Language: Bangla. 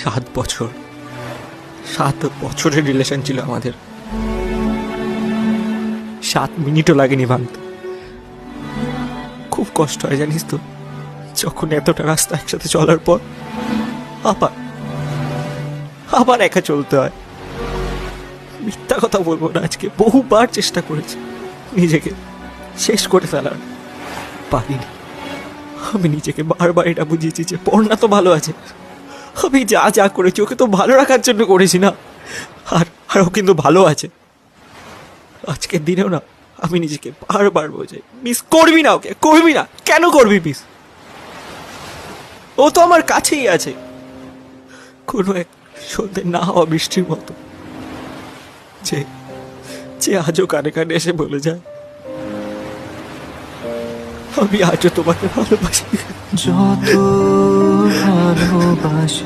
7 বছর, 7 বছরের রিলেশন ছিল আমাদের। 7 মিনিটও লাগেনি ভাঙতে। খুব কষ্ট হয় জানিস তো, যখন এতটা রাস্তা একসাথে চলার পর আবার আবার একা চলতে হয়। মিথ্যা কথা বলবো না, আজকে বহুবার চেষ্টা করেছি নিজেকে শেষ করে ফেলার, পারিনি। আমি নিজেকে বারবার এটা বুঝিয়েছি যে পড়না তো ভালো আছে, আমি যা যা করেছি ওকে তো ভালো রাখার জন্য করেছি না, আর আর ও কিন্তু ভালো আছে। আজকের দিনেও না আমি নিজেকে বারবার বোঝাই, মিস করবি না ওকে, করবি না, কেন করবি মিস? ও তো আমার কাছেই আছে, কোনো এক সন্ধ্যে না হওয়া বৃষ্টির মতো, যে যে আজও কানে কানে এসে বলে যায় আমি আজও তোমাকে ভালোবাসি। যত ভালোবাসি